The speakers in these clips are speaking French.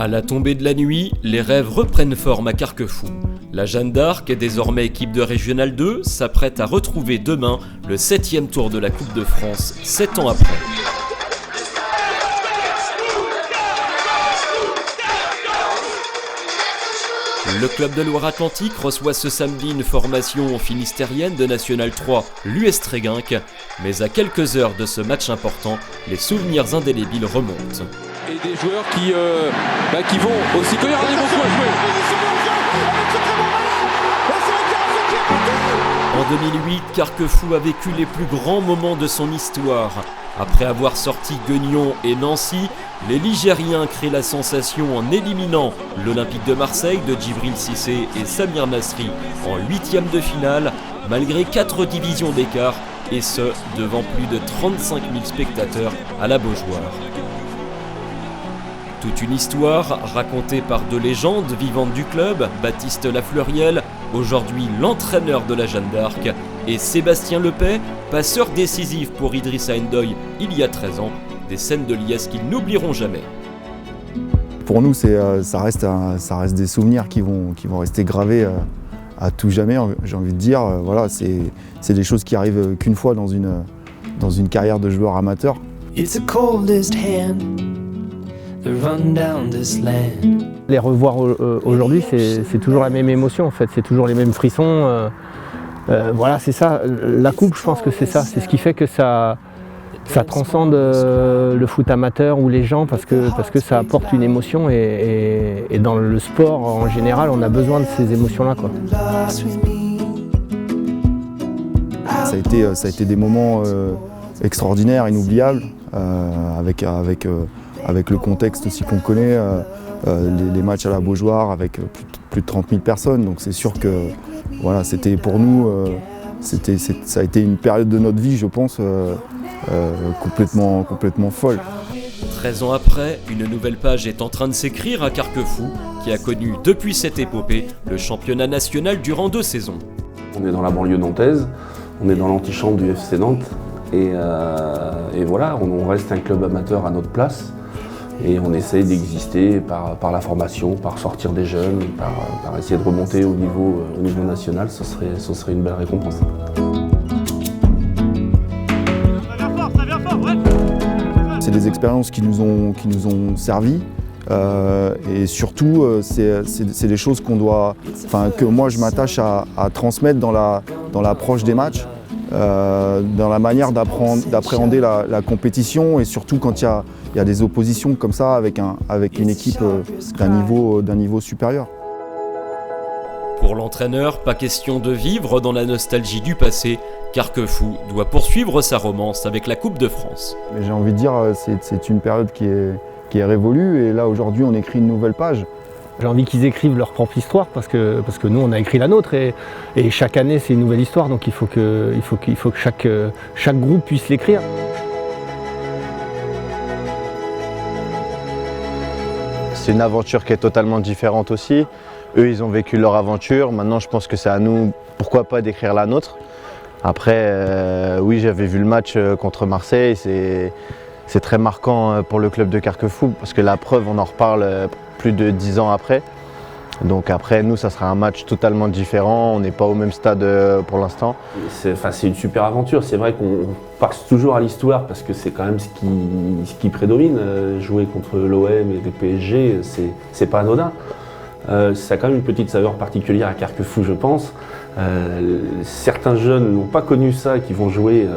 À la tombée de la nuit, les rêves reprennent forme à Carquefou. La Jeanne d'Arc, désormais équipe de Régional 2, s'apprête à retrouver demain le 7e tour de la Coupe de France, 7 ans après. Le club de Loire-Atlantique reçoit ce samedi une formation finistérienne de National 3, l'US Tréguinque. Mais à quelques heures de ce match important, les souvenirs indélébiles remontent. Et des joueurs qui vont aussi courir des bons coups à jouer. En 2008, Carquefou a vécu les plus grands moments de son histoire. Après avoir sorti Guignon et Nancy, les Ligériens créent la sensation en éliminant l'Olympique de Marseille de Djibril Cissé et Samir Nasri en 8e de finale, malgré 4 divisions d'écart, et ce, devant plus de 35 000 spectateurs à la Beaujoire. Toute une histoire racontée par deux légendes vivantes du club, Baptiste Lafleuriel, aujourd'hui l'entraîneur de la Jeanne d'Arc, et Sébastien Lepay, passeur décisif pour Idrissa Ndoye il y a 13 ans, des scènes de liesse qu'ils n'oublieront jamais. Pour nous, ça reste des souvenirs qui vont rester gravés à tout jamais, j'ai envie de dire. Voilà, c'est des choses qui arrivent qu'une fois dans une carrière de joueur amateur. It's the coldest hand. Les revoir aujourd'hui, c'est toujours la même émotion en fait, c'est toujours les mêmes frissons. Voilà, c'est ça. La coupe, je pense que c'est ça. C'est ce qui fait que ça transcende le foot amateur ou les gens parce que ça apporte une émotion et dans le sport en général, on a besoin de ces émotions-là, quoi. Ça a été des moments extraordinaires, inoubliables, avec le contexte aussi qu'on connaît, les matchs à la Beaujoire avec plus de 30 000 personnes. Donc c'est sûr que voilà, c'était pour nous, ça a été une période de notre vie, je pense, complètement folle. 13 ans après, une nouvelle page est en train de s'écrire à Carquefou, qui a connu depuis cette épopée le championnat national durant 2 saisons. On est dans la banlieue nantaise, on est dans l'antichambre du FC Nantes, et voilà, on reste un club amateur à notre place. Et on essaye d'exister par la formation, par sortir des jeunes, par essayer de remonter au niveau national, ce serait une belle récompense. C'est des expériences qui nous ont servi et surtout c'est des choses que moi je m'attache à transmettre dans l'approche des matchs, dans la manière d'appréhender la compétition et surtout quand il y a des oppositions comme ça avec une équipe d'un niveau supérieur. Pour l'entraîneur, pas question de vivre dans la nostalgie du passé. Carquefou doit poursuivre sa romance avec la Coupe de France. J'ai envie de dire, c'est une période qui est révolue et là aujourd'hui on écrit une nouvelle page. J'ai envie qu'ils écrivent leur propre histoire parce que nous on a écrit la nôtre et chaque année c'est une nouvelle histoire, donc il faut que chaque groupe puisse l'écrire. C'est une aventure qui est totalement différente aussi. Eux, ils ont vécu leur aventure. Maintenant, je pense que c'est à nous, pourquoi pas, d'écrire la nôtre. Après, oui, j'avais vu le match contre Marseille. C'est très marquant pour le club de Carquefou parce que la preuve, on en reparle plus de 10 ans après. Donc après, nous, ça sera un match totalement différent. On n'est pas au même stade pour l'instant. C'est une super aventure. C'est vrai qu'on passe toujours à l'histoire parce que c'est quand même ce qui prédomine. Jouer contre l'OM et le PSG, c'est pas anodin. Ça a quand même une petite saveur particulière à Carquefou, je pense. Certains jeunes n'ont pas connu ça, qui vont jouer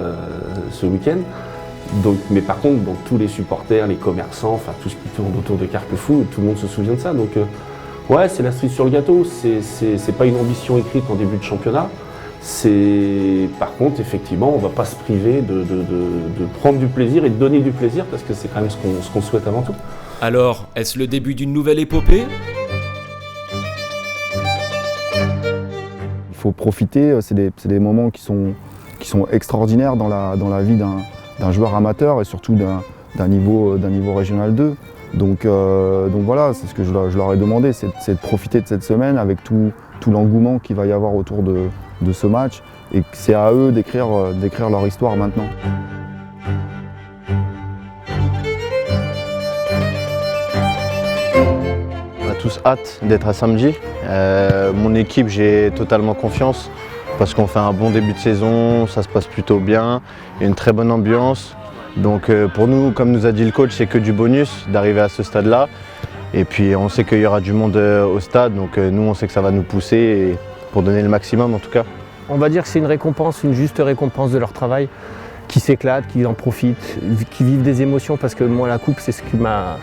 ce week-end. Mais par contre, tous les supporters, les commerçants, enfin tout ce qui tourne autour de Carquefou, tout le monde se souvient de ça. Donc ouais, c'est la cerise sur le gâteau. C'est pas une ambition écrite en début de championnat. Par contre, effectivement, on ne va pas se priver de prendre du plaisir et de donner du plaisir parce que c'est quand même ce qu'on souhaite avant tout. Alors, est-ce le début d'une nouvelle épopée ? Il faut profiter, c'est des moments qui sont extraordinaires dans la vie d'un joueur amateur et surtout d'un niveau régional 2. Donc voilà, c'est ce que je leur ai demandé, c'est de profiter de cette semaine avec tout l'engouement qu'il va y avoir autour de ce match et c'est à eux d'écrire leur histoire maintenant. tous hâte d'être à samedi. Mon équipe, j'ai totalement confiance parce qu'on fait un bon début de saison, ça se passe plutôt bien, il y a une très bonne ambiance. Donc pour nous, comme nous a dit le coach, c'est que du bonus d'arriver à ce stade-là. Et puis on sait qu'il y aura du monde au stade, donc nous on sait que ça va nous pousser pour donner le maximum en tout cas. On va dire que c'est une récompense, une juste récompense de leur travail, qui s'éclatent, qui en profitent, qui vivent des émotions, parce que moi la coupe c'est ce qui m'a...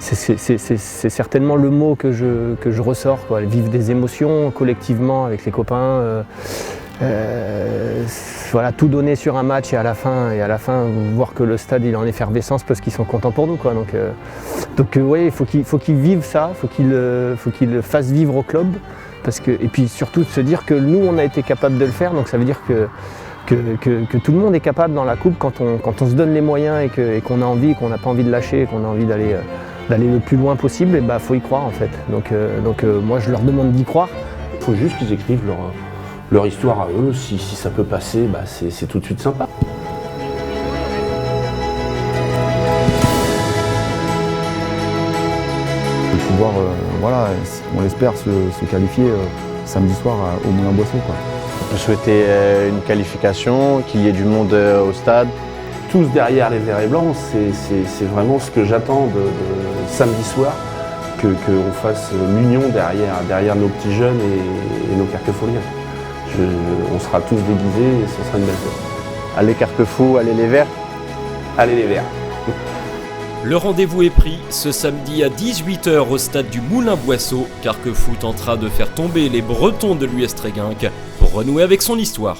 C'est certainement le mot que je ressors, quoi. Vivre des émotions collectivement avec les copains, voilà, tout donner sur un match et à la fin voir que le stade il est en effervescence parce qu'ils sont contents pour nous, quoi. Donc ouais, il faut qu'ils vivent ça, faut qu'ils le fassent vivre au club, et puis surtout de se dire que nous on a été capable de le faire, donc ça veut dire que tout le monde est capable dans la coupe quand on se donne les moyens et qu'on a envie, qu'on n'a pas envie de lâcher, qu'on a envie d'aller le plus loin possible, et faut y croire en fait. Donc moi je leur demande d'y croire. Il faut juste qu'ils écrivent leur histoire à eux, si ça peut passer, c'est tout de suite sympa. De pouvoir, voilà, on l'espère, se qualifier samedi soir au Moulin-Boisseau, quoi. On peut souhaiter une qualification, qu'il y ait du monde au stade. Tous derrière les verts et blancs, c'est vraiment ce que j'attends de samedi soir, qu'on fasse l'union derrière nos petits jeunes et nos carquefoliens. On sera tous déguisés et ce sera une belle fête. Allez Carquefou, allez les verts. Allez les verts. Le rendez-vous est pris ce samedi à 18h au stade du Moulin-Boisseau. Carquefou tentera de faire tomber les Bretons de l'US Tréguinque pour renouer avec son histoire.